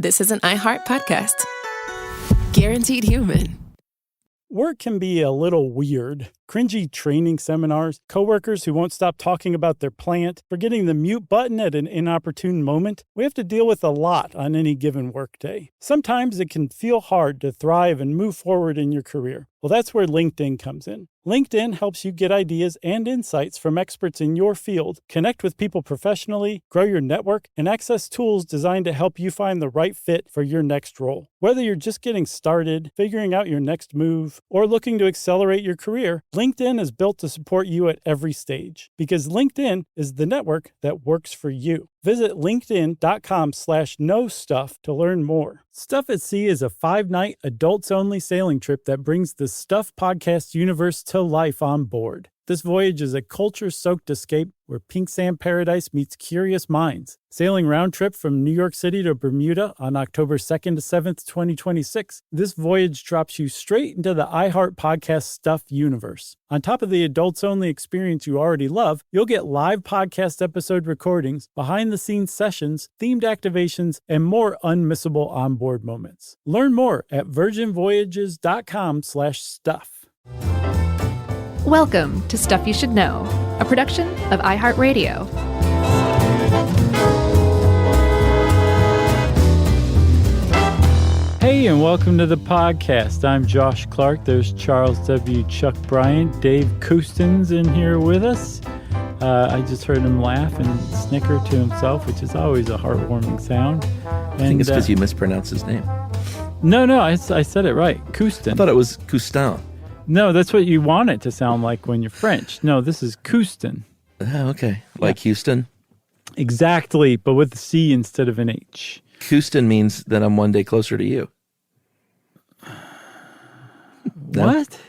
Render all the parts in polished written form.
this is an iHeart podcast. Guaranteed human. Work can be a little weird. Cringy training seminars, coworkers who won't stop talking about their plant, forgetting the mute button at an inopportune moment. We have to deal with a lot on any given workday. Sometimes it can feel hard to thrive and move forward in your career. Well, that's where LinkedIn comes in. LinkedIn helps you get ideas and insights from experts in your field, connect with people professionally, grow your network, and access tools designed to help you find the right fit for your next role. Whether you're just getting started, figuring out your next move, or looking to accelerate your career, LinkedIn is built to support you at every stage because LinkedIn is the network that works for you. Visit linkedin.com/knowstuff to learn more. Stuff at Sea is a 5-night adults-only sailing trip that brings the Stuff podcast universe to life on board. This voyage is a culture-soaked escape where pink sand paradise meets curious minds. Sailing round trip from New York City to Bermuda on October 2nd to 7th, 2026, this voyage drops you straight into the iHeart Podcast Stuff universe. On top of the adults-only experience you already love, you'll get live podcast episode recordings, behind-the-scenes sessions, themed activations, and more unmissable onboard moments. Learn more at virginvoyages.com/stuff. Welcome to Stuff You Should Know, a production of iHeartRadio. Hey, and welcome to the podcast. I'm Josh Clark. There's Charles W. Chuck Bryant. Dave Kooston's in here with us. I just heard him laugh and snicker to himself, which is always a heartwarming sound. I think it's because you mispronounced his name. No, I said it right. Kooston. I thought it was Coustin. No, that's what you want it to sound like when you're French. No, this is Kooston. Oh, okay. Like Houston? Exactly, but with a C instead of an H. Kooston means that I'm one day closer to you. No? What?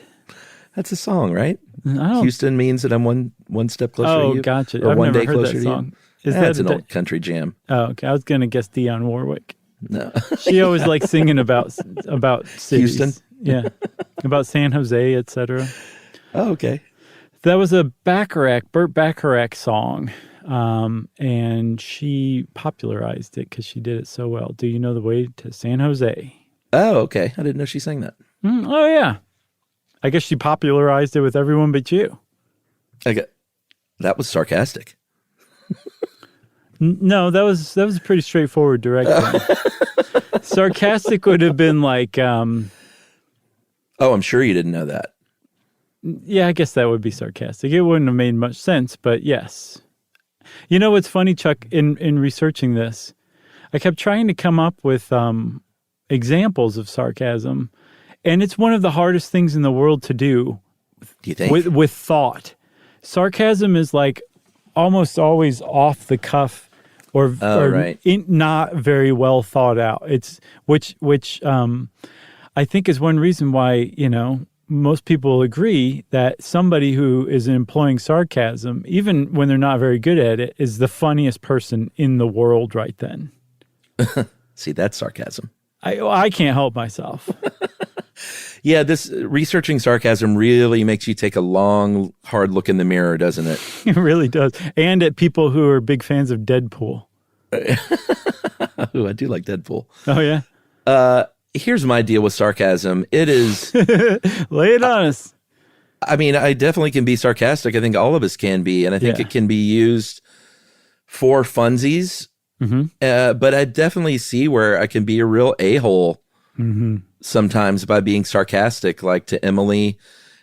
That's a song, right? Houston means that I'm one step closer to you. Oh, gotcha. Or I've one never day heard closer that to song. you. That's an old country jam. Oh, okay. I was going to guess Dionne Warwick. No. She always likes singing about cities. Houston? Yeah. About San Jose, etc. Oh, okay. That was a Burt Bacharach song. And she popularized it because she did it so well. Do you know the way to San Jose? Oh, okay. I didn't know she sang that. Oh, yeah. I guess she popularized it with everyone but you. That was sarcastic. No, that was a pretty straightforward direction. Sarcastic would have been like... Oh, I'm sure you didn't know that. Yeah, I guess that would be sarcastic. It wouldn't have made much sense, but yes. You know what's funny, Chuck, in researching this? I kept trying to come up with examples of sarcasm, and it's one of the hardest things in the world to do. Do you think? With thought. Sarcasm is like almost always off the cuff or right. Not very well thought out. It's which I think is one reason why, most people agree that somebody who is employing sarcasm, even when they're not very good at it, is the funniest person in the world right then. See, that's sarcasm. I can't help myself. Yeah, this researching sarcasm really makes you take a long, hard look in the mirror, doesn't it? It really does. And at people who are big fans of Deadpool. Ooh, I do like Deadpool. Oh, yeah? Here's my deal with sarcasm. It is... Lay it on us. I mean, I definitely can be sarcastic. I think all of us can be. And I think it can be used for funsies. Mm-hmm. But I definitely see where I can be a real a-hole sometimes by being sarcastic, like to Emily.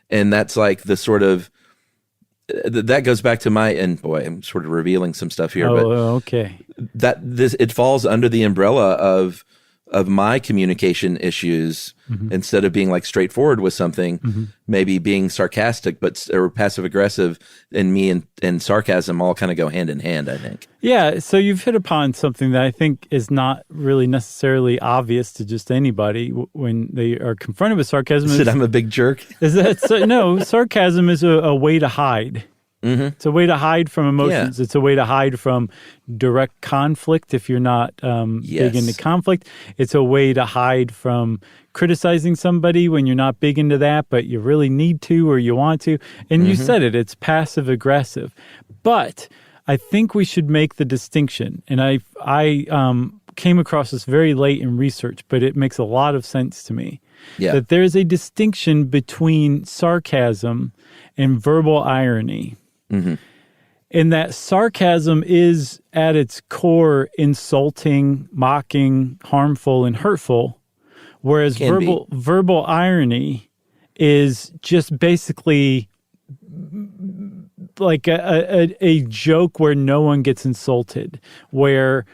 And that's like the sort of... That goes back to and boy, I'm sort of revealing some stuff here. But okay. It falls under the umbrella of my communication issues. Instead of being like straightforward with something, maybe being sarcastic, or passive aggressive, and me and sarcasm all kind of go hand in hand, I think. Yeah. So you've hit upon something that I think is not really necessarily obvious to just anybody when they are confronted with sarcasm. Is it I'm a big jerk? Is that no? Sarcasm is a way to hide. It's a way to hide from emotions. Yeah. It's a way to hide from direct conflict if you're not big into conflict. It's a way to hide from criticizing somebody when you're not big into that, but you really need to or you want to. And you said it, it's passive aggressive. But I think we should make the distinction. And I came across this very late in research, but it makes a lot of sense to me. Yeah. That there is a distinction between sarcasm and verbal irony. Mm-hmm. And that sarcasm is at its core insulting, mocking, harmful, and hurtful, whereas verbal irony is just basically like a joke where no one gets insulted, where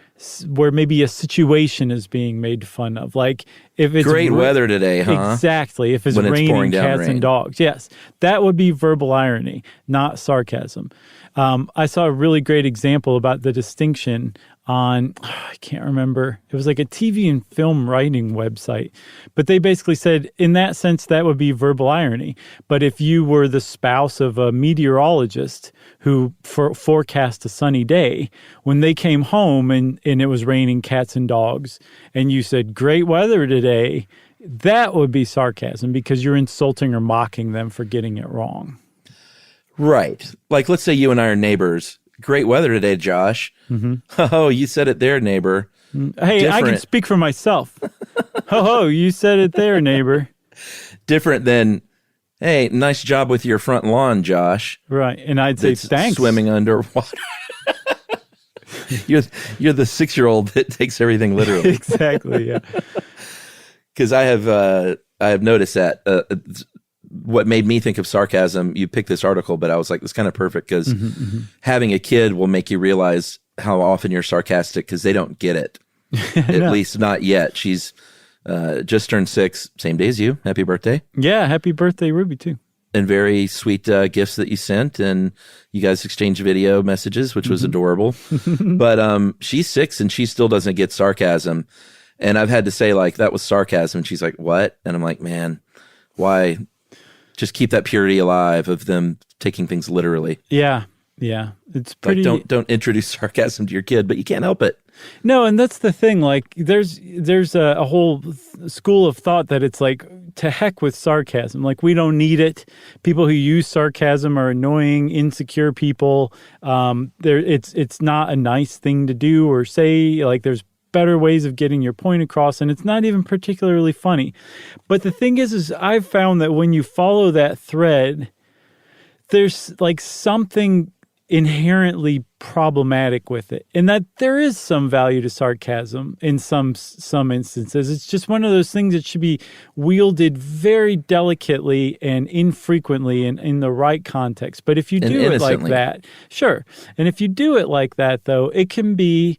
maybe a situation is being made fun of. Like if it's great weather today, huh? Exactly. If it's raining cats and dogs. Yes. That would be verbal irony, not sarcasm. I saw a really great example about the distinction on, I can't remember. It was like a TV and film writing website. But they basically said, in that sense, that would be verbal irony. But if you were the spouse of a meteorologist who forecast a sunny day, when they came home and it was raining cats and dogs, and you said, great weather today, that would be sarcasm because you're insulting or mocking them for getting it wrong. Right. Like, let's say you and I are neighbors. Great weather today, Josh. Mm-hmm. Oh, you said it there, neighbor. Hey, different. I can speak for myself. Ho, you said it there, neighbor. Different than, hey, nice job with your front lawn, Josh. Right. And I'd say, thanks. Swimming underwater. You're the 6-year-old that takes everything literally. Exactly, yeah. Because I have noticed that what made me think of sarcasm, you picked this article, but I was like, it's kind of perfect because having a kid will make you realize how often you're sarcastic because they don't get it. At least not yet. She's just turned 6, same day as you. Happy birthday. Yeah, happy birthday, Ruby, too. And very sweet gifts that you sent, and you guys exchanged video messages, which was adorable. But she's 6 and she still doesn't get sarcasm. And I've had to say, like, that was sarcasm. And she's like, what? And I'm like, man, why? Just keep that purity alive of them taking things literally. Yeah. It's pretty. Like, don't introduce sarcasm to your kid, but you can't help it. No, and that's the thing. Like, there's a whole school of thought that it's like, to heck with sarcasm. Like, we don't need it. People who use sarcasm are annoying, insecure people. It's not a nice thing to do or say. Like, there's better ways of getting your point across, and it's not even particularly funny. But the thing is I've found that when you follow that thread, there's like something inherently problematic with it, and that there is some value to sarcasm in some instances. It's just one of those things that should be wielded very delicately and infrequently and in the right context. But if you do it like that, sure. And if you do it like that, though, it can be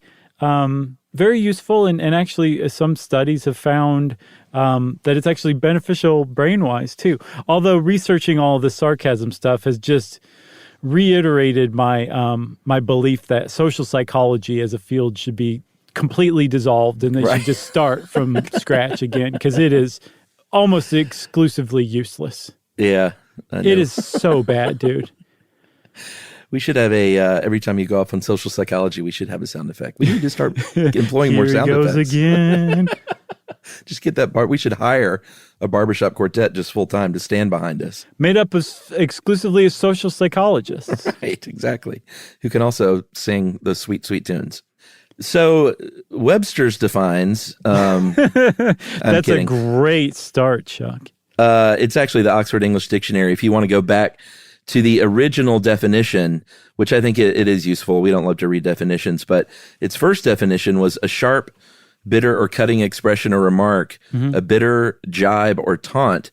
very useful, and actually some studies have found that it's actually beneficial brain-wise too. Although researching all of the sarcasm stuff has just reiterated my my belief that social psychology as a field should be completely dissolved, and they should just start from scratch again, because it is almost exclusively useless. Yeah, it is so bad, dude. We should have every time you go off on social psychology, we should have a sound effect. We need to start employing more sound effects. Here he goes again. Just get that part. We should hire a barbershop quartet just full time to stand behind us. Made up exclusively of social psychologists. Right, exactly. Who can also sing the sweet, sweet tunes. So Webster's defines. That's a great start, Chuck. It's actually the Oxford English Dictionary. If you want to go back to the original definition, which I think it is useful. We don't love to read definitions, but its first definition was a sharp, bitter, or cutting expression or remark, a bitter jibe or taunt.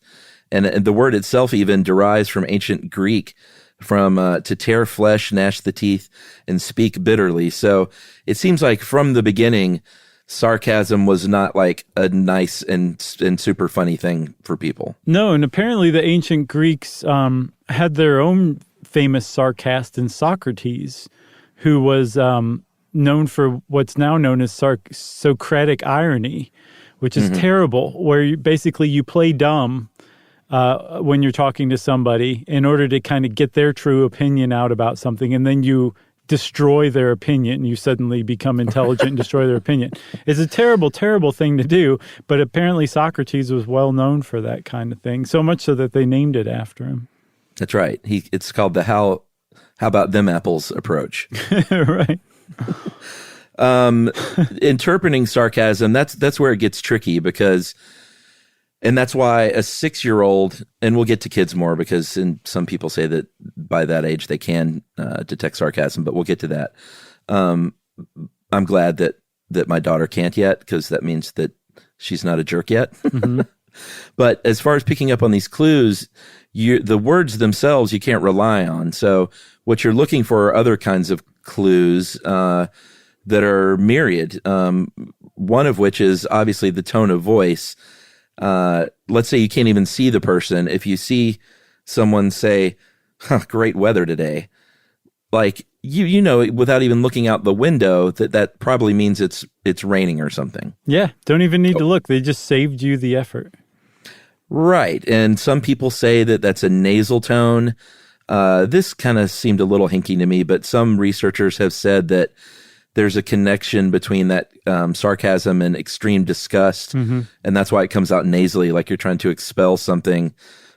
And the word itself even derives from ancient Greek, from to tear flesh, gnash the teeth, and speak bitterly. So it seems like from the beginning, sarcasm was not like a nice and super funny thing for people. No, and apparently the ancient Greeks had their own famous sarcast in Socrates, who was known for what's now known as Socratic irony, which is terrible, where you play dumb when you're talking to somebody in order to kind of get their true opinion out about something, and then you destroy their opinion. You suddenly become intelligent and destroy their opinion. It's a terrible, terrible thing to do, but apparently Socrates was well known for that kind of thing, so much so that they named it after him. That's right. It's called the how about them apples approach. Right. Interpreting sarcasm, that's where it gets tricky and that's why a 6-year-old, and we'll get to kids more because some people say that by that age they can detect sarcasm, but we'll get to that. I'm glad that my daughter can't yet, because that means that she's not a jerk yet. Mm-hmm. But as far as picking up on these clues, the words themselves you can't rely on. So what you're looking for are other kinds of clues that are myriad. One of which is obviously the tone of voice. Let's say you can't even see the person. If you see someone say, great weather today, like you know, without even looking out the window, that probably means it's raining or something. Yeah, don't even need to look. They just saved you the effort. Right. And some people say that that's a nasal tone. This kind of seemed a little hinky to me, but some researchers have said that there's a connection between that sarcasm and extreme disgust, and that's why it comes out nasally, like you're trying to expel something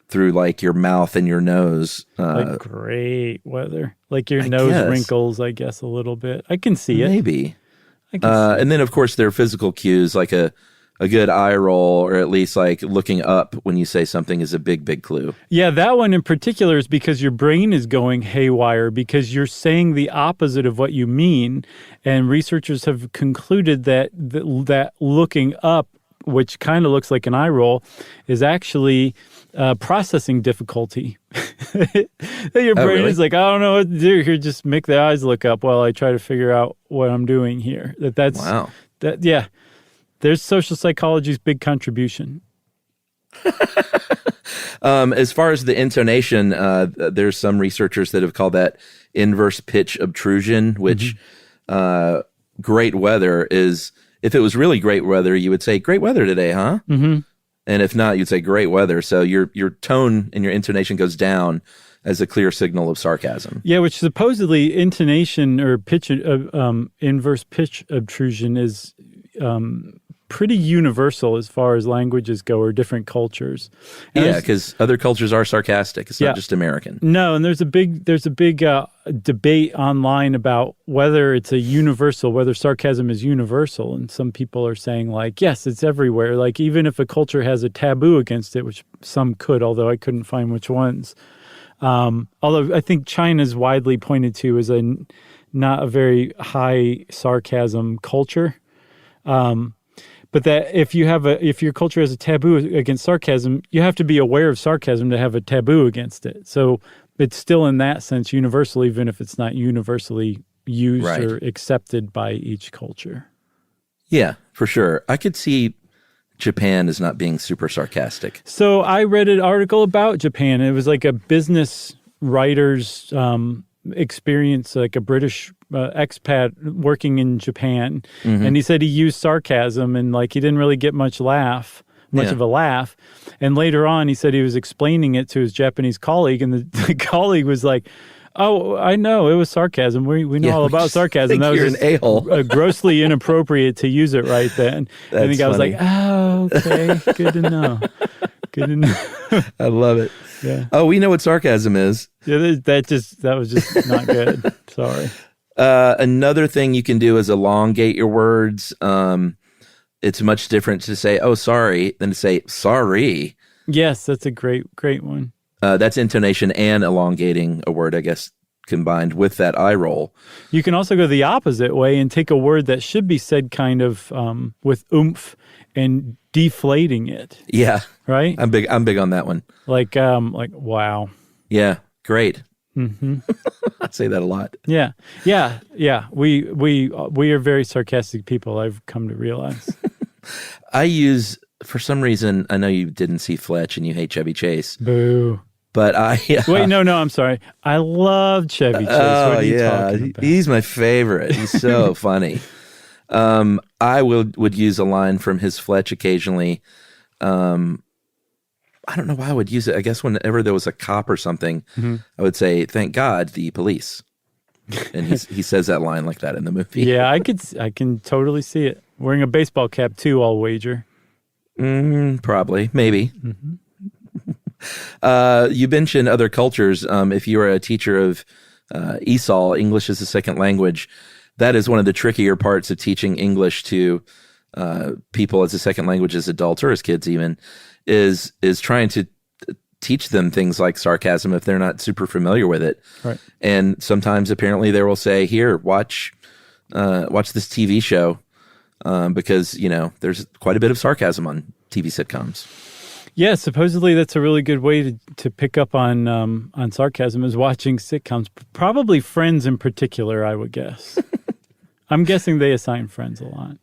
through like your mouth and your nose. Like great weather. Like your nose wrinkles, I guess, a little bit. I can see it. Maybe. And then, of course, there are physical cues, like a good eye roll, or at least like looking up when you say something is a big clue. Yeah, that one in particular is because your brain is going haywire because you're saying the opposite of what you mean. And researchers have concluded that looking up, which kind of looks like an eye roll, is actually processing difficulty. Your brain is like, I don't know what to do here. Just make the eyes look up while I try to figure out what I'm doing here. Wow. Yeah. There's social psychology's big contribution. As far as the intonation, there's some researchers that have called that inverse pitch obtrusion, which great weather is, if it was really great weather, you would say, great weather today, huh? Mm-hmm. And if not, you'd say great weather. So your tone and your intonation goes down as a clear signal of sarcasm. Yeah, which supposedly intonation or pitch, inverse pitch obtrusion is pretty universl as far as languages go, or different cultures. And yeah, because other cultures are sarcastic. It's not just American. No, and there's a big debate online about whether it's a universal, whether sarcasm is universal. And some people are saying like, yes, it's everywhere. Like even if a culture has a taboo against it, which some could, although I couldn't find which ones. Although I think China's widely pointed to as not a very high sarcasm culture. But that if your culture has a taboo against sarcasm, you have to be aware of sarcasm to have a taboo against it. So it's still in that sense universal, even if it's not universally used or accepted by each culture. Yeah, for sure. I could see Japan as not being super sarcastic. So I read an article about Japan. It was like a business writer's experience, like a British expat working in Japan, and he said he used sarcasm and like he didn't really get much of a laugh. And later on, he said he was explaining it to his Japanese colleague, and the colleague was like, "Oh, I know it was sarcasm. We know all about sarcasm. That was an a-hole. Grossly inappropriate to use it right then." And the guy was like, "Oh, okay, good to know. Good to know." I love it. Yeah. Oh, we know what sarcasm is. Yeah, that was just not good. Sorry. Another thing you can do is elongate your words. It's much different to say, "Oh, sorry," than to say "sorry." Yes, that's a great one. That's intonation and elongating a word, I guess, combined with that eye roll. You can also go the opposite way and take a word that should be said kind of with oomph and deflating it. Yeah. Right? I'm big on that one. Like wow. Yeah, great. Mm-hmm. I say that a lot. Yeah. We are very sarcastic people, I've come to realize. I use, for some reason, I know you didn't see Fletch and you hate Chevy Chase. Boo. But Wait, no, I'm sorry. I love Chevy Chase. What are you talking about? He's my favorite. He's so funny. I would use a line from his Fletch occasionally. I don't know why I would use it. I guess whenever there was a cop or something, I would say, "Thank God, the police." And he says that line like that in the movie. Yeah, I can totally see it. Wearing a baseball cap too, I'll wager. Probably, maybe. You mentioned other cultures. If you were a teacher of ESOL, English as a second language, that is one of the trickier parts of teaching English to people as a second language, as adults or as kids even, is trying to teach them things like sarcasm if they're not super familiar with it. Right. And sometimes apparently they will say, here, watch this TV show because, there's quite a bit of sarcasm on TV sitcoms. Yeah, supposedly that's a really good way to pick up on sarcasm is watching sitcoms. Probably Friends in particular, I would guess. I'm guessing they assign Friends a lot.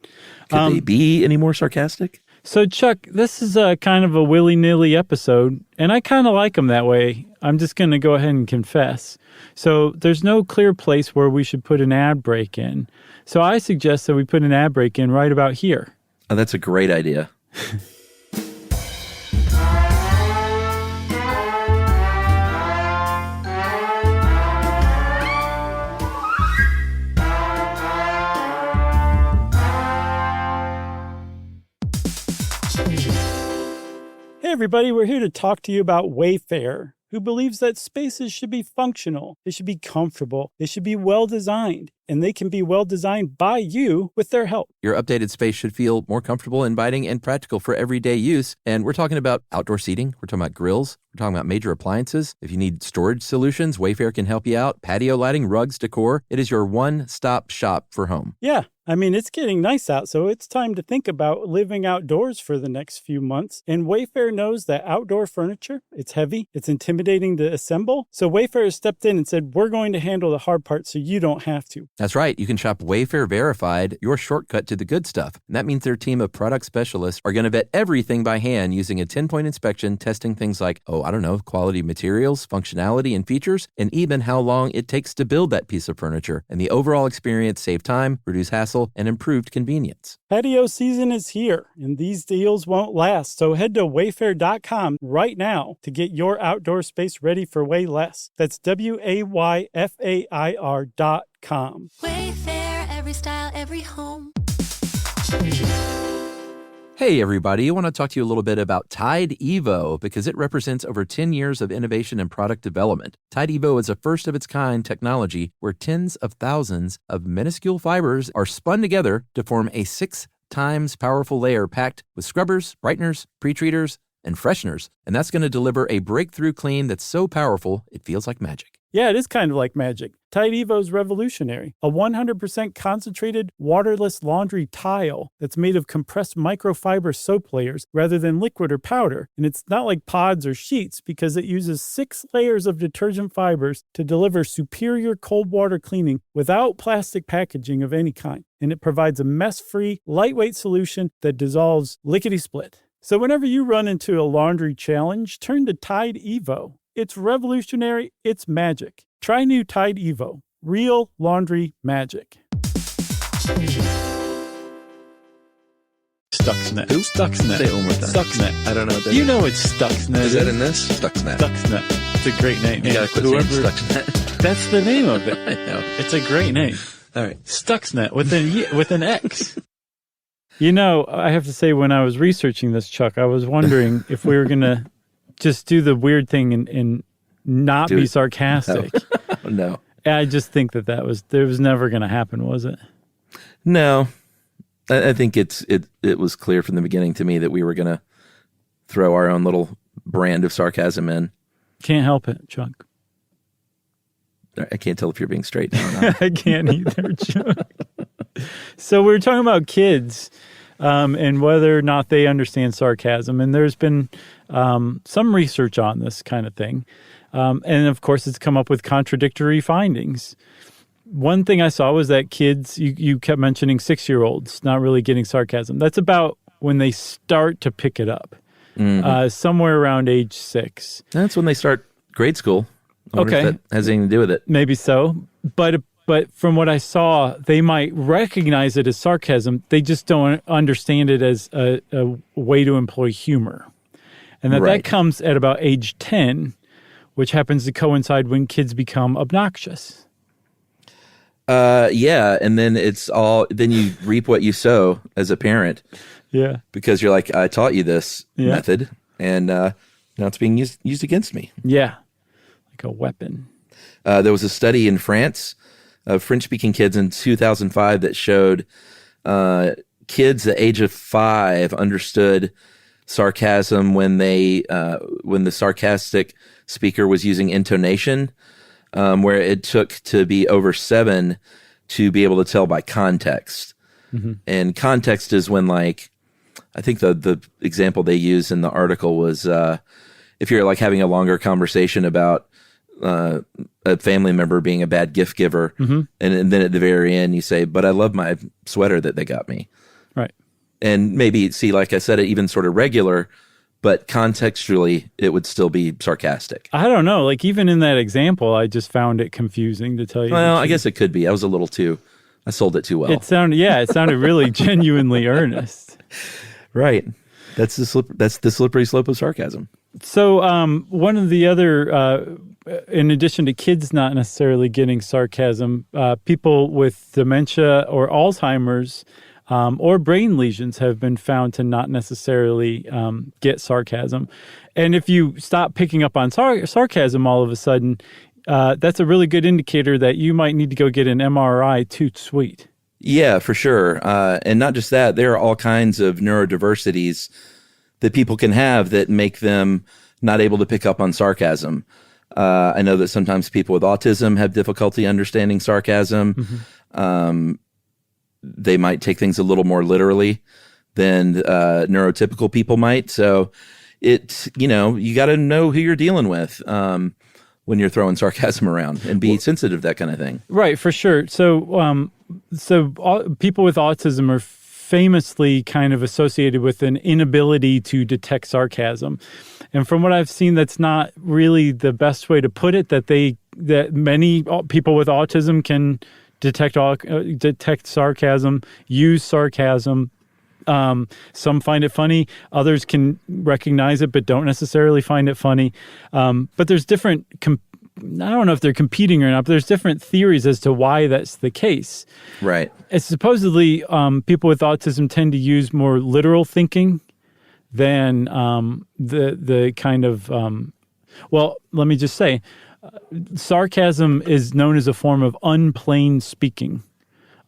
Could they be any more sarcastic? So, Chuck, this is a kind of a willy-nilly episode, and I kind of like them that way. I'm just going to go ahead and confess. So there's no clear place where we should put an ad break in. So I suggest that we put an ad break in right about here. Oh, that's a great idea. Hey everybody, we're here to talk to you about Wayfair, who believes that spaces should be functional, they should be comfortable, they should be well designed, and they can be well designed by you with their help. Your updated space should feel more comfortable, inviting, and practical for everyday use. And we're talking about outdoor seating. We're talking about grills. We're talking about major appliances. If you need storage solutions, Wayfair can help you out. Patio lighting, rugs, decor. It is your one-stop shop for home. Yeah. I mean, it's getting nice out, so it's time to think about living outdoors for the next few months. And Wayfair knows that outdoor furniture, it's heavy, it's intimidating to assemble. So Wayfair has stepped in and said, we're going to handle the hard part so you don't have to. That's right. You can shop Wayfair Verified, your shortcut to the good stuff. And that means their team of product specialists are going to vet everything by hand using a 10-point inspection, testing things like, quality materials, functionality, and features, and even how long it takes to build that piece of furniture. And the overall experience save time, reduce hassle, and improved convenience. Patio season is here, and these deals won't last. So head to wayfair.com right now to get your outdoor space ready for way less. That's WAYFAIR.com. Wayfair, every style, every home. Hey everybody, I want to talk to you a little bit about Tide Evo because it represents over 10 years of innovation and product development. Tide Evo is a first-of-its-kind technology where tens of thousands of minuscule fibers are spun together to form a 6 times powerful layer packed with scrubbers, brighteners, pre-treaters, and fresheners. And that's going to deliver a breakthrough clean that's so powerful it feels like magic. Yeah, it is kind of like magic. Tide Evo is revolutionary. A 100% concentrated, waterless laundry tile that's made of compressed microfiber soap layers rather than liquid or powder. And it's not like pods or sheets because it uses 6 layers of detergent fibers to deliver superior cold water cleaning without plastic packaging of any kind. And it provides a mess-free, lightweight solution that dissolves lickety-split. So whenever you run into a laundry challenge, turn to Tide Evo. It's revolutionary. It's magic. Try new Tide Evo. Real laundry magic. Stuxnet. Who? Stuxnet. Say it one more time. Stuxnet. I don't know what that You is. know it's Stuxnet. Is that in this? Stuxnet. Stuxnet. It's a great name. You gotta quit saying Stuxnet. That's the name of it. I know. It's a great name. All right. Stuxnet with an X. You know, I have to say, when I was researching this, Chuck, I was wondering if we were going to just do the weird thing and not be sarcastic. No. I just think that was never going to happen, was it? No. I think it was clear from the beginning to me that we were going to throw our own little brand of sarcasm in. Can't help it, Chuck. I can't tell if you're being straight now or not. I can't either, Chuck. So we were talking about kids and whether or not they understand sarcasm. And there's been some research on this kind of thing. And, of course, it's come up with contradictory findings. One thing I saw was that kids, you kept mentioning 6-year-olds not really getting sarcasm. That's about when they start to pick it up, somewhere around age 6. That's when they start grade school. I wonder if that has anything to do with it. Maybe so. But from what I saw, they might recognize it as sarcasm. They just don't understand it as a way to employ humor. And that comes at about age 10, which happens to coincide when kids become obnoxious. Yeah, and then then you reap what you sow as a parent. Yeah. Because you're like, I taught you this method, and now it's being used against me. Yeah. Like a weapon. There was a study in France of French-speaking kids in 2005 that showed kids the age of 5 understood sarcasm when the sarcastic speaker was using intonation, where it took to be over 7 to be able to tell by context. Mm-hmm. And context is when, like, I think the example they use in the article was if you're like having a longer conversation about a family member being a bad gift giver, mm-hmm. and then at the very end you say, "But I love my sweater that they got me." Right. And maybe, see, like I said, it even sort of regular, but contextually it would still be sarcastic. I don't know. Like, even in that example, I just found it confusing, to tell you. Well, I guess it could be. I sold it too well. It sounded really genuinely earnest. Right. That's the slippery slope of sarcasm. So one of the other, in addition to kids not necessarily getting sarcasm, people with dementia or Alzheimer's or brain lesions have been found to not necessarily get sarcasm. And if you stop picking up on sarcasm all of a sudden, that's a really good indicator that you might need to go get an MRI toot sweet. Yeah, for sure. And not just that, there are all kinds of neurodiversities that people can have that make them not able to pick up on sarcasm. I know that sometimes people with autism have difficulty understanding sarcasm. Mm-hmm. They might take things a little more literally than neurotypical people might. So you got to know who you're dealing with when you're throwing sarcasm around, and be sensitive to that kind of thing. Right, for sure. So people with autism are famously kind of associated with an inability to detect sarcasm. And from what I've seen, that's not really the best way to put it, that many people with autism can detect sarcasm, use sarcasm. Some find it funny. Others can recognize it but don't necessarily find it funny. But there's different I don't know if they're competing or not, but there's different theories as to why that's the case. Right. It's supposedly people with autism tend to use more literal thinking than the kind of well, let me just say, sarcasm is known as a form of unplain speaking,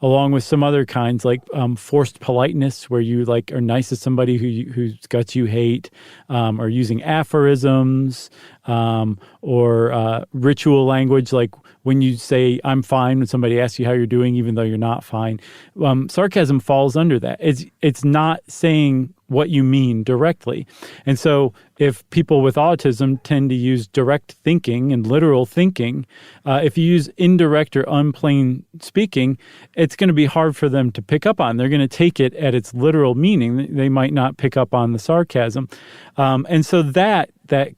along with some other kinds like forced politeness, where you like are nice to somebody whose guts you hate, or using aphorisms, or ritual language, like when you say "I'm fine" when somebody asks you how you're doing, even though you're not fine. Sarcasm falls under that. It's not saying what you mean directly. And so if people with autism tend to use direct thinking and literal thinking, if you use indirect or unplain speaking, it's going to be hard for them to pick up on. They're going to take it at its literal meaning. They might not pick up on the sarcasm. And so that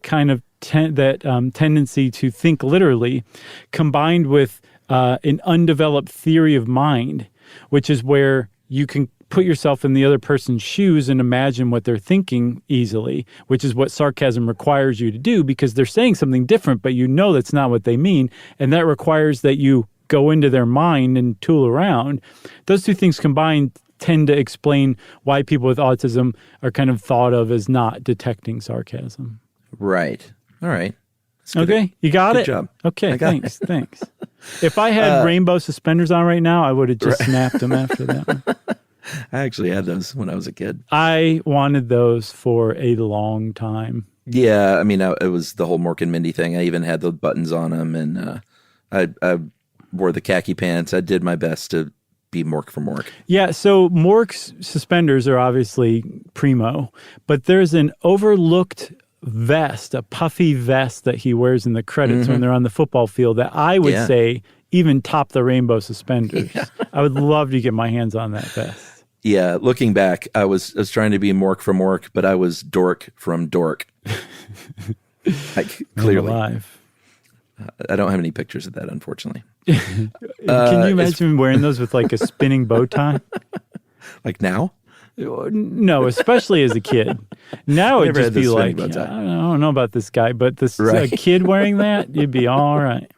kind of tendency to think literally, combined with an undeveloped theory of mind, which is where you can put yourself in the other person's shoes and imagine what they're thinking easily, which is what sarcasm requires you to do, because they're saying something different, but you know that's not what they mean. And that requires that you go into their mind and tool around. Those two things combined tend to explain why people with autism are kind of thought of as not detecting sarcasm. Right. All right. Okay. You got it? Good job. Okay. Thanks. If I had rainbow suspenders on right now, I would have just snapped them after that one. I actually had those when I was a kid. I wanted those for a long time. Yeah, I mean, it was the whole Mork and Mindy thing. I even had the buttons on them, and I wore the khaki pants. I did my best to be Mork for Mork. Yeah, so Mork's suspenders are obviously primo, but there's an overlooked vest, a puffy vest that he wears in the credits when they're on the football field that I would say even top the rainbow suspenders. Yeah. I would love to get my hands on that vest. Yeah, looking back, I was trying to be Mork from Mork, but I was Dork from Dork. Like, clearly. Alive. I don't have any pictures of that, unfortunately. Can you imagine wearing those with like a spinning bow tie? Like now? No, especially as a kid. Now it'd just be like, I don't know about this guy, but a kid wearing that, you'd be all right.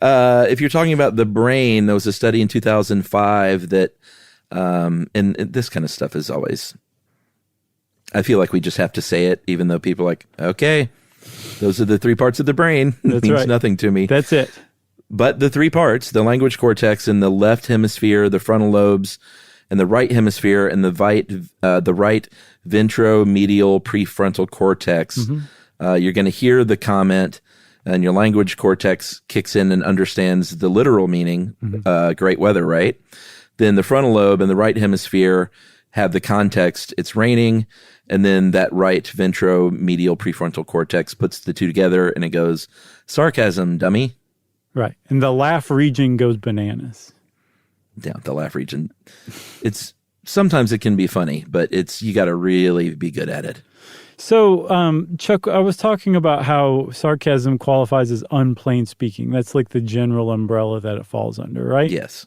If you're talking about the brain, there was a study in 2005 that, and this kind of stuff is always, I feel like we just have to say it, even though people are like, okay, those are the 3 parts of the brain. It means nothing to me. That's it. But the three parts, the language cortex in the left hemisphere, the frontal lobes, and the right hemisphere, and the right ventromedial prefrontal cortex, you're going to hear the comment, and your language cortex kicks in and understands the literal meaning, great weather, right? Then the frontal lobe and the right hemisphere have the context, it's raining, and then that right ventromedial prefrontal cortex puts the two together, and it goes, sarcasm, dummy. Right. And the laugh region goes bananas. Yeah, the laugh region. Sometimes it can be funny, but you got to really be good at it. So, Chuck, I was talking about how sarcasm qualifies as unplain speaking. That's like the general umbrella that it falls under, right? Yes.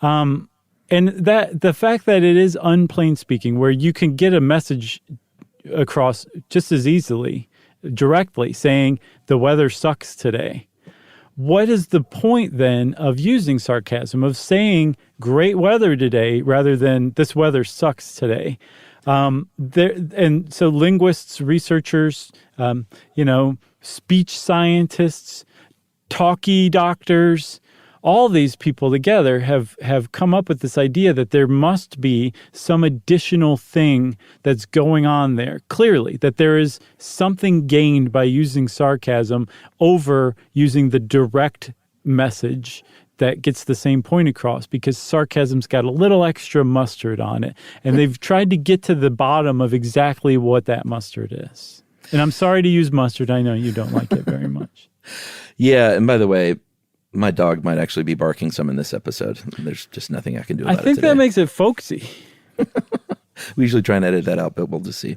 And that the fact that it is unplain speaking, where you can get a message across just as easily, directly, saying the weather sucks today. What is the point then of using sarcasm, of saying great weather today rather than this weather sucks today? And so linguists, researchers, speech scientists, talkie doctors, all these people together have come up with this idea that there must be some additional thing that's going on there. Clearly, that there is something gained by using sarcasm over using the direct message that gets the same point across, because sarcasm's got a little extra mustard on it. And they've tried to get to the bottom of exactly what that mustard is. And I'm sorry to use mustard. I know you don't like it very much. Yeah, and by the way, my dog might actually be barking some in this episode. There's just nothing I can do about it. I think that makes it folksy. We usually try and edit that out, but we'll just see.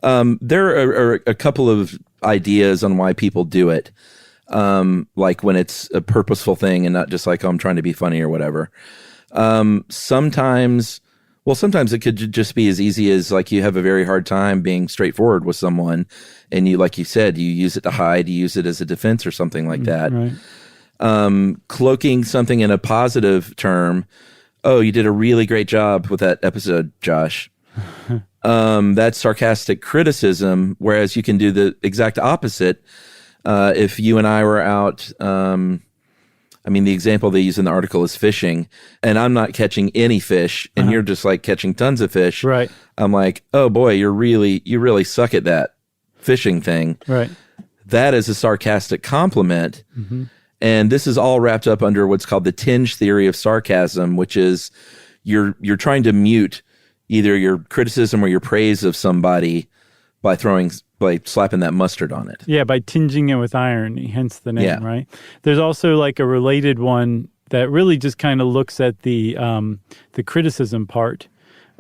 There are a couple of ideas on why people do it, like when it's a purposeful thing and not just like, oh, I'm trying to be funny or whatever. Sometimes it could just be as easy as like you have a very hard time being straightforward with someone, and you, like you said, you use it to hide, you use it as a defense or something like that. Right. Cloaking something in a positive term. Oh, you did a really great job with that episode, Josh. That's sarcastic criticism, whereas you can do the exact opposite. If you and I were out, the example they use in the article is fishing, and I'm not catching any fish, and you're just like catching tons of fish. Right. I'm like, oh boy, you really suck at that fishing thing. Right. That is a sarcastic compliment. Mm-hmm. And this is all wrapped up under what's called the tinge theory of sarcasm, which is you're trying to mute either your criticism or your praise of somebody by slapping that mustard on it. Yeah, by tinging it with irony, hence the name, right? There's also like a related one that really just kind of looks at the criticism part.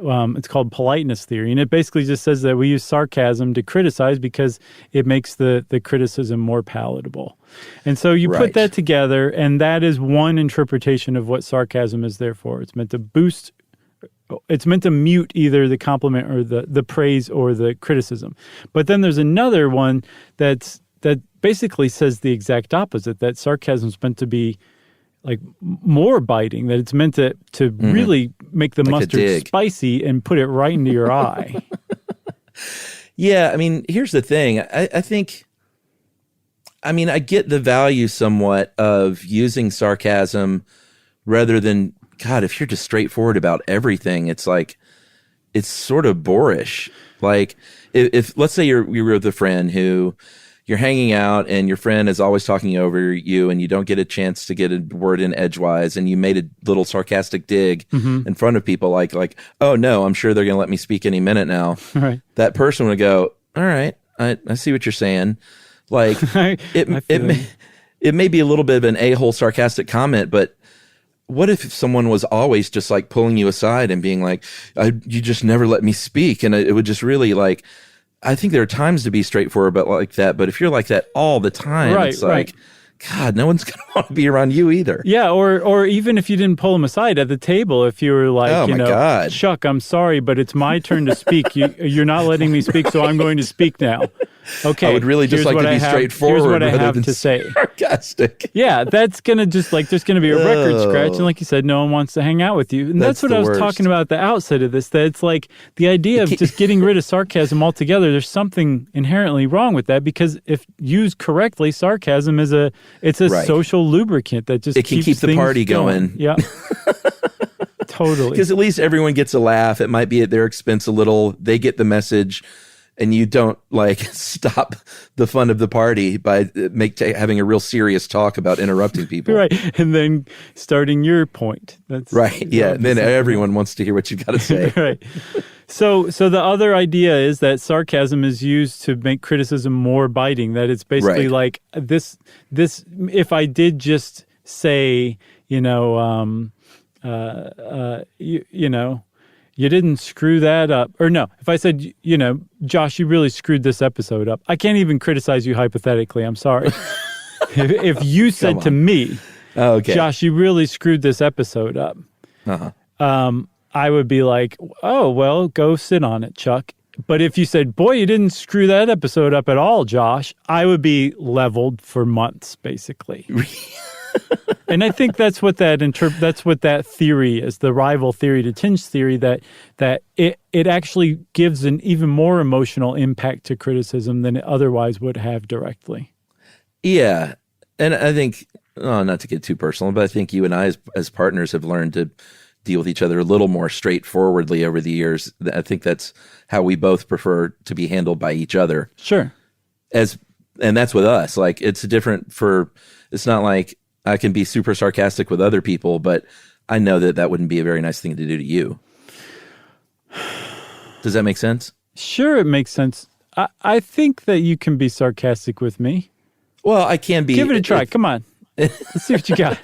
It's called politeness theory, and it basically just says that we use sarcasm to criticize because it makes the criticism more palatable. And so you put that together, and that is one interpretation of what sarcasm is there for. It's meant to boost, it's meant to mute either the compliment or the praise or the criticism. But then there's another one that basically says the exact opposite, that sarcasm is meant to be like more biting, that it's meant to really make the like mustard spicy and put it right into your eye. Yeah, here's the thing. I think, I get the value somewhat of using sarcasm rather than, God, if you're just straightforward about everything, it's like, it's sort of boorish. Like if let's say you're with a friend who you're hanging out and your friend is always talking over you and you don't get a chance to get a word in edgewise, and you made a little sarcastic dig in front of people like, oh no, I'm sure they're going to let me speak any minute now. Right. That person would go, all right, I see what you're saying. Like it may be a little bit of an a-hole sarcastic comment, but what if someone was always just like pulling you aside and being like, you just never let me speak? And it would just really like, I think there are times to be straightforward but like that, but if you're like that all the time, it's like, God, no one's going to want to be around you either. Yeah, or even if you didn't pull them aside at the table, if you were like, God. Chuck, I'm sorry, but it's my turn to speak. You're not letting me speak, so I'm going to speak now. Okay, I would really just like to be straightforward. Here's what I rather have than to say. Sarcastic. Yeah, that's going to just like, there's going to be a record scratch. And like you said, no one wants to hang out with you. And that's what I was talking about at the outset of this, that it's like the idea of just getting rid of sarcasm altogether. There's something inherently wrong with that, because if used correctly, sarcasm is a social lubricant that just can keep the party going. Yeah. Totally. Because at least everyone gets a laugh. It might be at their expense a little. They get the message. And you don't like stop the fun of the party by having a real serious talk about interrupting people. Right. And then starting your point. That's right. Yeah. And then everyone wants to hear what you've got to say. Right. So the other idea is that sarcasm is used to make criticism more biting, that it's basically like this, if I did just say, you know, you didn't screw that up. Or no, if I said, you know, Josh, you really screwed this episode up. I can't even criticize you hypothetically. I'm sorry. if you said to me, Josh, you really screwed this episode up, I would be like, oh, well, go sit on it, Chuck. But if you said, boy, you didn't screw that episode up at all, Josh, I would be leveled for months, basically. And I think that's what that theory is, the rival theory to tinge theory, that it actually gives an even more emotional impact to criticism than it otherwise would have directly. Yeah. And I think, not to get too personal, but I think you and I as partners have learned to deal with each other a little more straightforwardly over the years. I think that's how we both prefer to be handled by each other. Sure. And that's with us. Like, it's not like I can be super sarcastic with other people, but I know that wouldn't be a very nice thing to do to you. Does that make sense? Sure, it makes sense. I think that you can be sarcastic with me. Well, I can be. Give it a try. Come on. Let's see what you got.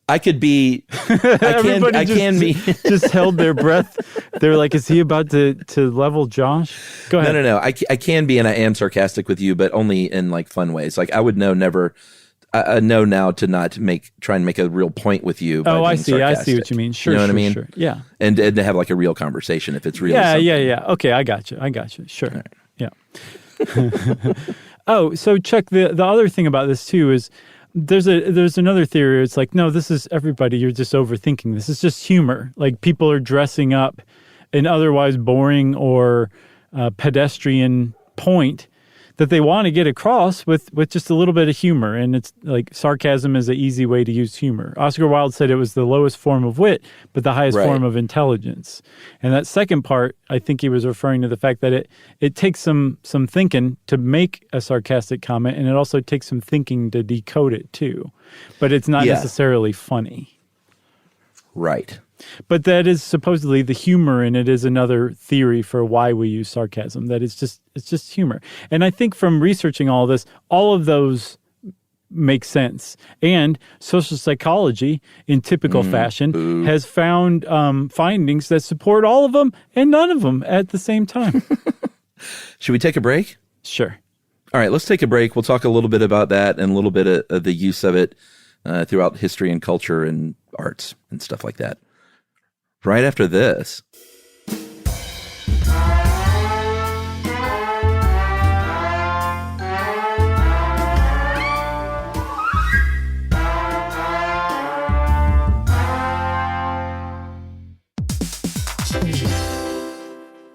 I could be. I can be. Just held their breath. They're like, "Is he about to level Josh?" Go ahead. No. I can be, and I am sarcastic with you, but only in like fun ways. Like I would know now to not try and make a real point with you. Oh, I see. Sarcastic. I see what you mean. Sure. You know what I mean? Sure. Yeah. And to have like a real conversation if it's really. Yeah. Okay, I got you. Sure. Right. Yeah. Oh, so Chuck, the other thing about this too is, there's another theory. It's like, no, this is everybody. You're just overthinking. This is just humor. Like, people are dressing up an otherwise boring or pedestrian point that they want to get across with just a little bit of humor. And it's like, sarcasm is an easy way to use humor. Oscar Wilde said it was the lowest form of wit, but the highest form of intelligence. And that second part, I think he was referring to the fact that it takes some thinking to make a sarcastic comment, and it also takes some thinking to decode it too. But it's not necessarily funny. Right. But that is supposedly the humor, and it is another theory for why we use sarcasm, that it's just humor. And I think from researching all this, all of those make sense. And social psychology, in typical fashion, has found findings that support all of them and none of them at the same time. Should we take a break? Sure. All right, let's take a break. We'll talk a little bit about that and a little bit of the use of it throughout history and culture and arts and stuff like that. Right after this.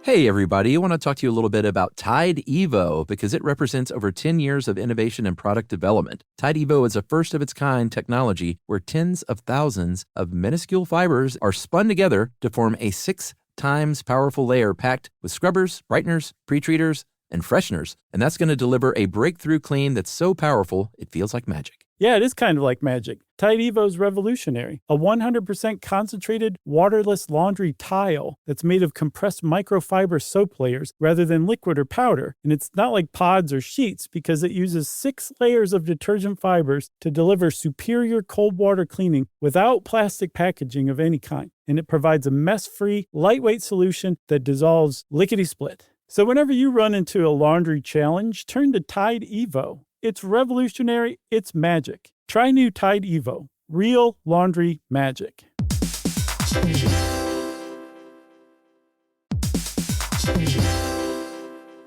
Hey, everybody. I want to talk to you a little bit about Tide Evo because it represents over 10 years of innovation and product development. Tide Evo is a first-of-its-kind technology where tens of thousands of minuscule fibers are spun together to form a 6 times powerful layer packed with scrubbers, brighteners, pre-treaters, and fresheners. And that's going to deliver a breakthrough clean that's so powerful, it feels like magic. Yeah, it is kind of like magic. Tide Evo is revolutionary. A 100% concentrated, waterless laundry tile that's made of compressed microfiber soap layers rather than liquid or powder. And it's not like pods or sheets because it uses 6 layers of detergent fibers to deliver superior cold water cleaning without plastic packaging of any kind. And it provides a mess-free, lightweight solution that dissolves lickety-split. So whenever you run into a laundry challenge, turn to Tide Evo. It's revolutionary. It's magic. Try new Tide Evo. Real laundry magic.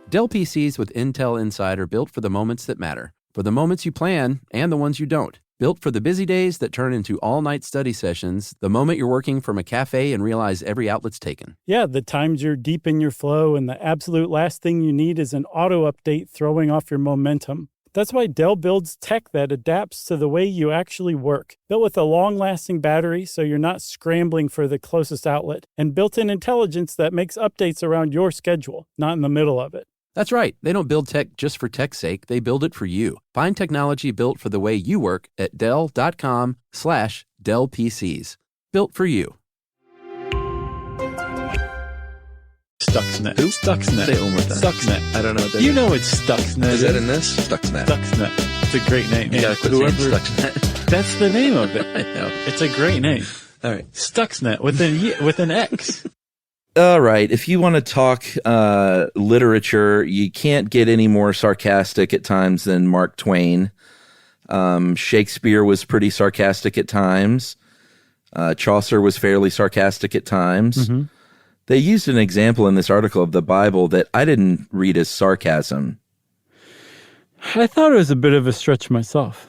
Dell PCs with Intel Inside are built for the moments that matter, for the moments you plan and the ones you don't. Built for the busy days that turn into all-night study sessions, the moment you're working from a cafe and realize every outlet's taken. Yeah, the times you're deep in your flow and the absolute last thing you need is an auto update throwing off your momentum. That's why Dell builds tech that adapts to the way you actually work. Built with a long-lasting battery so you're not scrambling for the closest outlet, and built-in intelligence that makes updates around your schedule, not in the middle of it. That's right. They don't build tech just for tech's sake. They build it for you. Find technology built for the way you work at Dell.com/Dell PCs. Built for you. Stuxnet. Who? Stuxnet. Say it one more time. Stuxnet. I don't know what that You is. know it's Stuxnet. Is that in this? Stuxnet. Stuxnet. It's a great name. You gotta quit saying Stuxnet. That's the name of it. I know. It's a great name. All right. Stuxnet with an X. All right. If you want to talk literature, you can't get any more sarcastic at times than Mark Twain. Shakespeare was pretty sarcastic at times. Chaucer was fairly sarcastic at times. Mm-hmm. They used an example in this article of the Bible that I didn't read as sarcasm. I thought it was a bit of a stretch myself.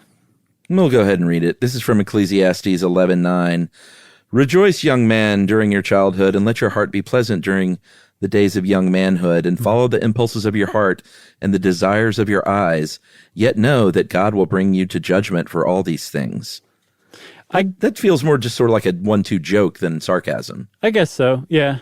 We'll go ahead and read it. This is from Ecclesiastes 11:9. Rejoice, young man, during your childhood, and let your heart be pleasant during the days of young manhood, and follow the impulses of your heart and the desires of your eyes. Yet know that God will bring you to judgment for all these things. That feels more just sort of like a 1-2 joke than sarcasm. I guess so. Yeah.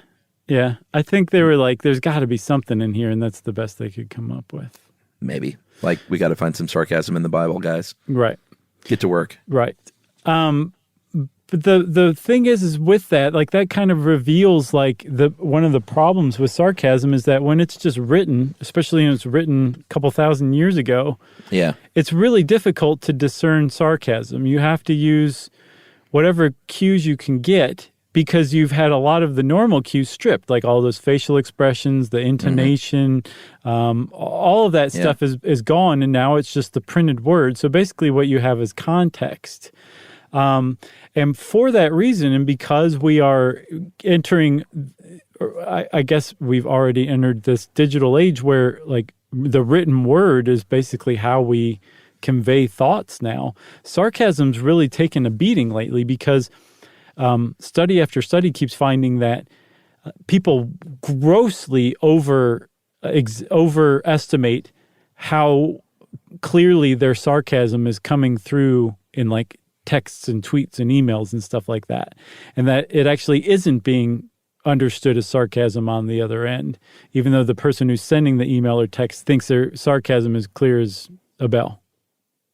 Yeah. I think they were like, there's got to be something in here, and that's the best they could come up with. Maybe. Like, we got to find some sarcasm in the Bible, guys. Right. Get to work. Right. But the thing is with that, like, that kind of reveals, like, one of the problems with sarcasm is that when it's just written, especially when it's written a couple thousand years ago, yeah, it's really difficult to discern sarcasm. You have to use whatever cues you can get because you've had a lot of the normal cues stripped, like all those facial expressions, the intonation, all of that stuff is gone, and now it's just the printed word. So basically what you have is context. And for that reason, and because we are entering, I guess we've already entered this digital age where, like, the written word is basically how we convey thoughts now. Sarcasm's really taken a beating lately because study after study keeps finding that people grossly overestimate how clearly their sarcasm is coming through in, like, texts and tweets and emails and stuff like that. And that it actually isn't being understood as sarcasm on the other end, even though the person who's sending the email or text thinks their sarcasm is clear as a bell.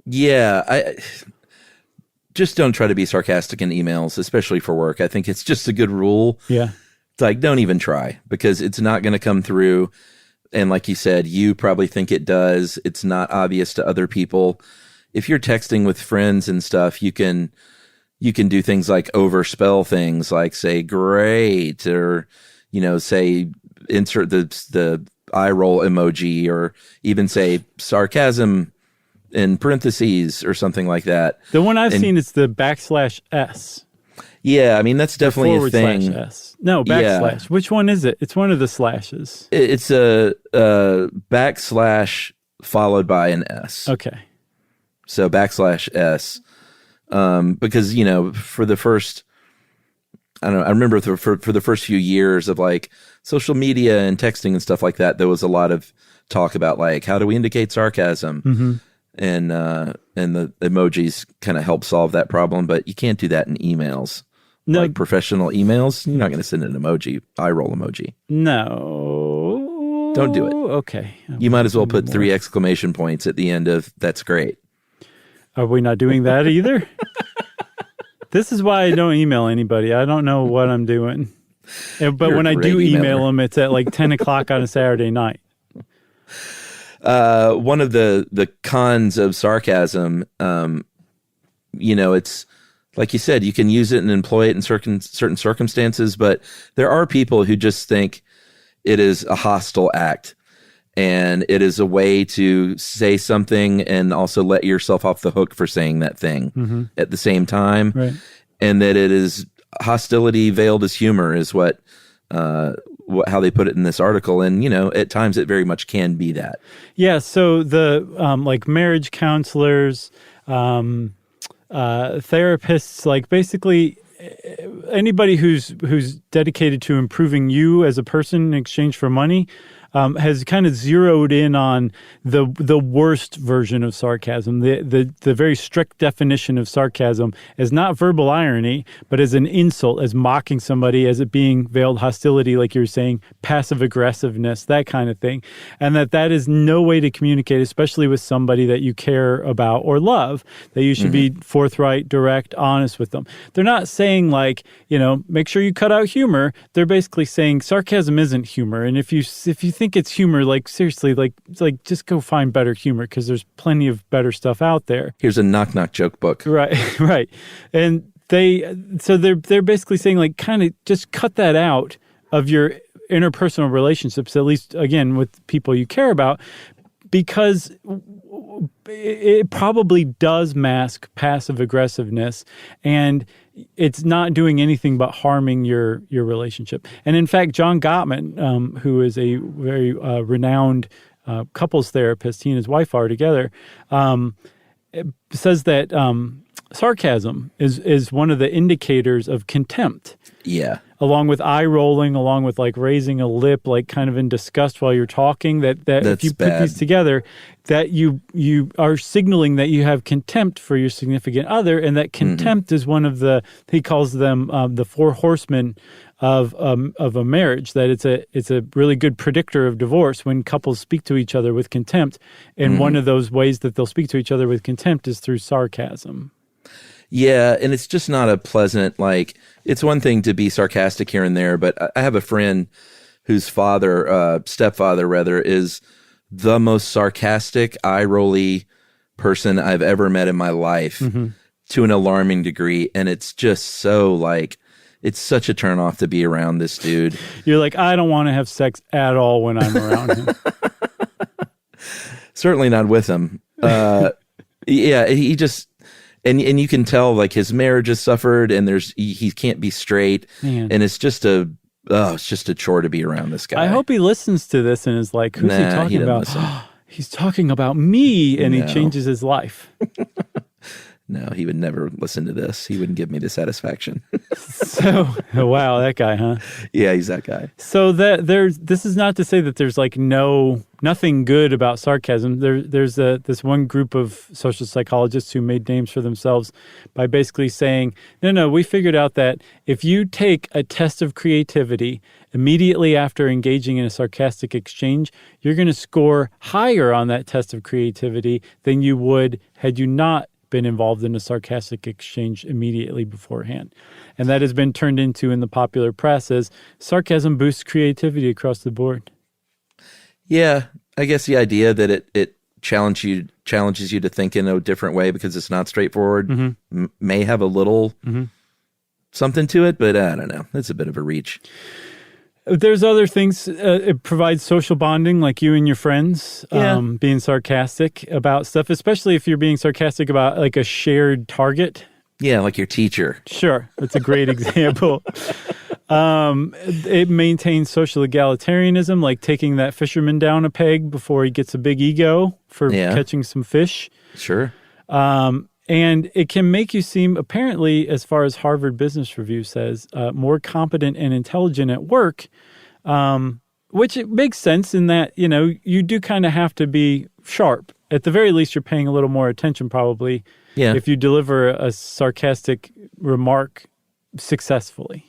Yeah, I just don't try to be sarcastic in emails, especially for work. I think it's just a good rule. Yeah. It's like, don't even try, because it's not going to come through. And like you said, you probably think it does. It's not obvious to other people. If you're texting with friends and stuff, you can do things like overspell things, like say great, or, you know, say insert the eye roll emoji, or even say sarcasm in parentheses or something like that. The one I've seen is the \S. Yeah, I mean, that's definitely a thing. /S. No, \. Yeah. Which one is it? It's one of the slashes. It's a backslash followed by an S. Okay. So \S, because, you know, for the first, I don't know, I remember for the first few years of, like, social media and texting and stuff like that, there was a lot of talk about, like, how do we indicate sarcasm? Mm-hmm. And the emojis kind of help solve that problem, but you can't do that in emails. No. Like professional emails, you're not going to send an emoji, eye roll emoji. No. Don't do it. Okay. You might as well put 3 exclamation points at the end of "that's great." Are we not doing that either? This is why I don't email anybody. I don't know what I'm doing. But when I do email them, it's at like 10 o'clock on a Saturday night. One of the cons of sarcasm, you know, it's like you said, you can use it and employ it in certain circumstances, but there are people who just think it is a hostile act. And it is a way to say something and also let yourself off the hook for saying that thing at the same time. Right. And that it is hostility veiled as humor is what how they put it in this article. And, at times it very much can be that. Yeah. So the like marriage counselors, therapists, like basically anybody who's dedicated to improving you as a person in exchange for money, has kind of zeroed in on the worst version of sarcasm. The very strict definition of sarcasm as not verbal irony, but as an insult, as mocking somebody, as it being veiled hostility, like you were saying, passive aggressiveness, that kind of thing. And that is no way to communicate, especially with somebody that you care about or love, that you should be forthright, direct, honest with them. They're not saying like, make sure you cut out humor. They're basically saying sarcasm isn't humor. And if you think it's humor, like seriously, like just go find better humor, because there's plenty of better stuff out there. Here's a knock joke book. Right, right. And they're basically saying like kind of just cut that out of your interpersonal relationships, at least again with people you care about, because it probably does mask passive aggressiveness, and it's not doing anything but harming your relationship. And in fact, John Gottman, who is a very renowned couples therapist, he and his wife are together, says that sarcasm is one of the indicators of contempt. Yeah. Along with eye rolling, along with like raising a lip, like kind of in disgust while you're talking, that if you put these together, that you are signaling that you have contempt for your significant other, and that contempt is one of he calls them the four horsemen of a marriage, that it's a really good predictor of divorce when couples speak to each other with contempt. And one of those ways that they'll speak to each other with contempt is through sarcasm. Yeah, and it's just not a pleasant, like, it's one thing to be sarcastic here and there, but I have a friend whose stepfather rather, is the most sarcastic, eye-rolly person I've ever met in my life, to an alarming degree, and it's just so, like, it's such a turnoff to be around this dude. You're like, I don't want to have sex at all when I'm around him. Certainly not with him. Yeah, he just... And you can tell like his marriage has suffered, and he can't be straight, and it's just a chore to be around this guy. I hope he listens to this and is like, who's he talking about? He's talking about me, and he changes his life. No, he would never listen to this. He wouldn't give me the satisfaction. So, wow, that guy, huh? Yeah, he's that guy. So this is not to say that there's like nothing good about sarcasm. There's this one group of social psychologists who made names for themselves by basically saying, no, we figured out that if you take a test of creativity immediately after engaging in a sarcastic exchange, you're going to score higher on that test of creativity than you would had you not been involved in a sarcastic exchange immediately beforehand. And that has been turned into, in the popular press, as sarcasm boosts creativity across the board. Yeah, I guess the idea that it challenges you to think in a different way because it's not straightforward may have a little something to it, but I don't know. It's a bit of a reach. There's other things. It provides social bonding, like you and your friends, being sarcastic about stuff, especially if you're being sarcastic about like a shared target. Yeah, like your teacher. Sure. That's a great example. It maintains social egalitarianism, like taking that fisherman down a peg before he gets a big ego for catching some fish. Sure. And it can make you seem, apparently, as far as Harvard Business Review says, more competent and intelligent at work, which it makes sense in that, you do kind of have to be sharp. At the very least, you're paying a little more attention probably if you deliver a sarcastic remark successfully.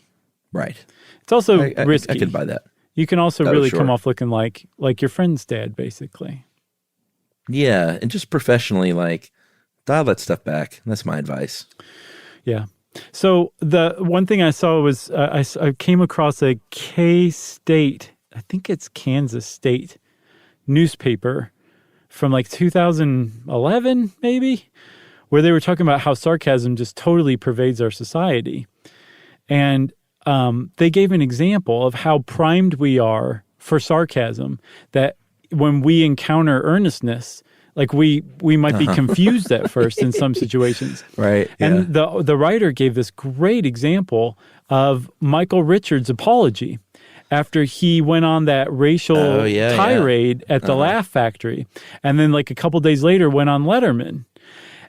Right. It's also risky. I could buy that. You can also really come off looking like your friend's dad, basically. Yeah, and just professionally, like, dial that stuff back. That's my advice. Yeah. So the one thing I saw was I came across a K-State, I think it's Kansas State newspaper from like 2011 maybe, where they were talking about how sarcasm just totally pervades our society. And they gave an example of how primed we are for sarcasm, that when we encounter earnestness, like we might be confused at first in some situations. Right. Yeah. And the writer gave this great example of Michael Richards' apology. after he went on that racial tirade at the Laugh Factory. And then like a couple days later went on Letterman.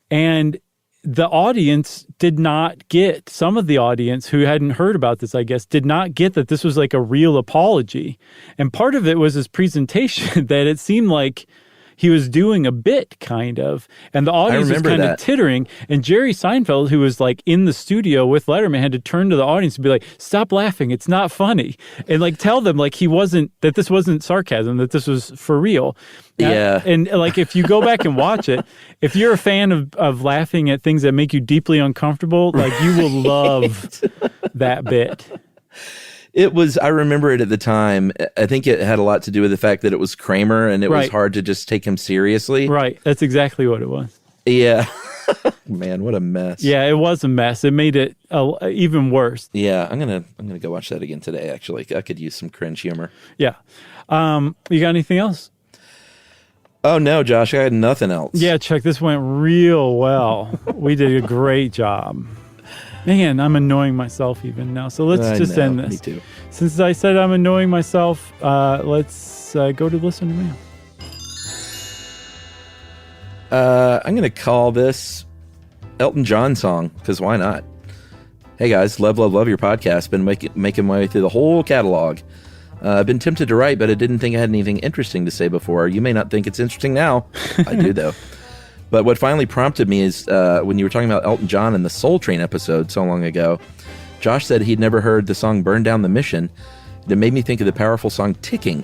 And the audience did not get, some of the audience who hadn't heard about this, I guess, did not get that this was like a real apology. And part of it was his presentation that it seemed like he was doing a bit, kind of, and the audience was kind of tittering. And Jerry Seinfeld, who was like in the studio with Letterman, had to turn to the audience and be like, "Stop laughing! It's not funny," and like tell them like that this wasn't sarcasm, that this was for real. And like if you go back and watch it, if you're a fan of laughing at things that make you deeply uncomfortable, like you will love that bit. It was, I remember it at the time. I think it had a lot to do with the fact that it was Kramer and it was hard to just take him seriously. Right. That's exactly what it was. Yeah. Man, what a mess. Yeah, it was a mess. It made it even worse. Yeah, I'm gonna go watch that again today, actually. I could use some cringe humor. Yeah. You got anything else? Oh, no, Josh, I had nothing else. Yeah, Chuck, this went real well. We did a great job. Man, I'm annoying myself even now. So let's just end this. Me too. Since I said I'm annoying myself, let's go to listener mail. I'm going to call this Elton John song, because why not? Hey guys, love your podcast. Been making my way through the whole catalog. I've been tempted to write, but I didn't think I had anything interesting to say before. You may not think it's interesting now. I do, though. But what finally prompted me is when you were talking about Elton John in the Soul Train episode so long ago, Josh said he'd never heard the song Burn Down the Mission. That made me think of the powerful song Ticking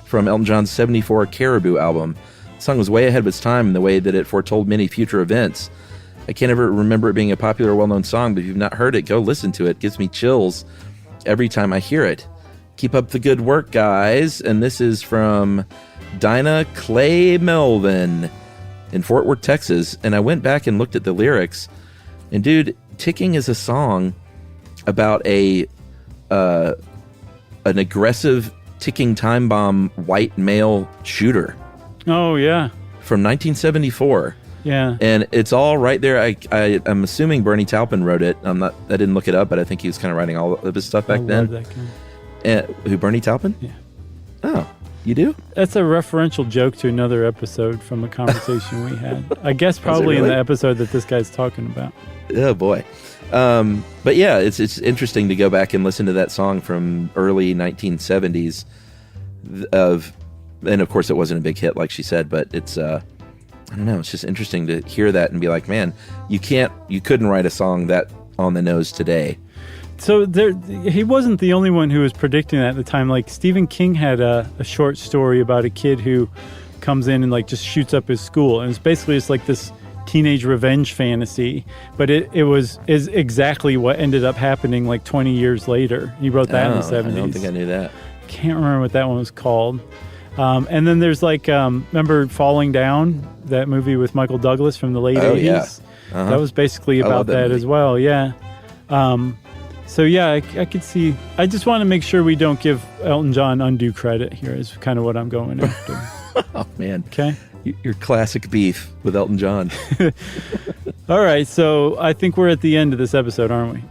from Elton John's 74 Caribou album. The song was way ahead of its time in the way that it foretold many future events. I can't ever remember it being a popular, well-known song, but if you've not heard it, go listen to it. It gives me chills every time I hear it. Keep up the good work, guys. And this is from Dinah Clay Melvin in Fort Worth, Texas. And I went back and looked at the lyrics. And dude, Ticking is a song about an aggressive ticking time bomb white male shooter. Oh, yeah. From 1974. Yeah. And it's all right there. I'm assuming Bernie Taupin wrote it. I didn't look it up, but I think he was kind of writing all of his stuff back then. Love that guy. Who, Bernie Taupin? Yeah. Oh, you do? That's a referential joke to another episode from a conversation we had. I guess probably in the episode that this guy's talking about. Oh, boy. But yeah, it's interesting to go back and listen to that song from early 1970s and of course it wasn't a big hit like she said, but it's I don't know, it's just interesting to hear that and be like, man, you couldn't write a song that on the nose today. So he wasn't the only one who was predicting that at the time. Like Stephen King had a short story about a kid who comes in and like just shoots up his school, and it's basically like this teenage revenge fantasy, but it is exactly what ended up happening like 20 years later. He wrote that in the 70s. I don't think I knew that. Can't remember what that one was called. And then there's like, remember Falling Down, that movie with Michael Douglas from the late 80s? Yeah. Uh-huh. That was basically about that as well, yeah. So yeah, I could see. I just want to make sure we don't give Elton John undue credit here is kind of what I'm going after. Oh, man. Okay. Your classic beef with Elton John. All right, so I think we're at the end of this episode, aren't we?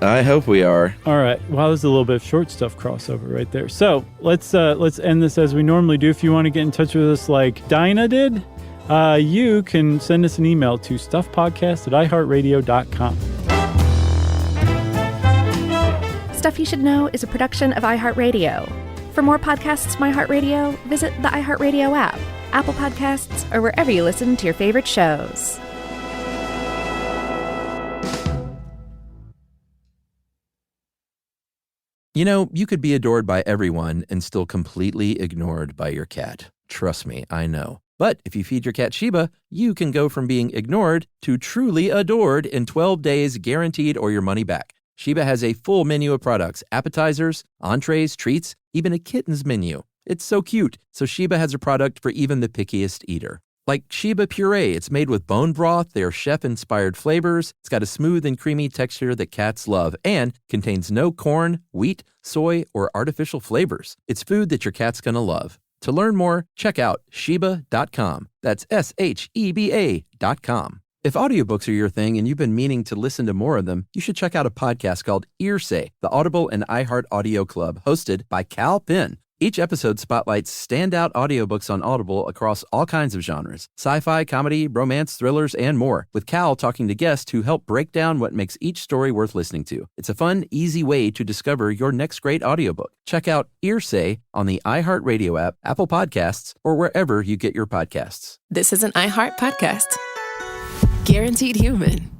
I hope we are. All right. Well, there's a little bit of short stuff crossover right there. So let's end this as we normally do. If you want to get in touch with us like Dinah did, you can send us an email to stuffpodcast@iheartradio.com. Stuff You Should Know is a production of iHeartRadio. For more podcasts from iHeartRadio, visit the iHeartRadio app, Apple Podcasts, or wherever you listen to your favorite shows. You know, you could be adored by everyone and still completely ignored by your cat. Trust me, I know. But if you feed your cat Sheba, you can go from being ignored to truly adored in 12 days guaranteed or your money back. Sheba has a full menu of products, appetizers, entrees, treats, even a kitten's menu. It's so cute, so Sheba has a product for even the pickiest eater. Like Sheba Puree, it's made with bone broth, their chef-inspired flavors. It's got a smooth and creamy texture that cats love and contains no corn, wheat, soy, or artificial flavors. It's food that your cat's gonna love. To learn more, check out Sheba.com. That's SHEBA.com. If audiobooks are your thing and you've been meaning to listen to more of them, you should check out a podcast called Earsay, the Audible and iHeart Audio Club, hosted by Cal Penn. Each episode spotlights standout audiobooks on Audible across all kinds of genres: sci-fi, comedy, romance, thrillers, and more, with Cal talking to guests who help break down what makes each story worth listening to. It's a fun, easy way to discover your next great audiobook. Check out Earsay on the iHeartRadio app, Apple Podcasts, or wherever you get your podcasts. This is an iHeart podcast. Guaranteed human.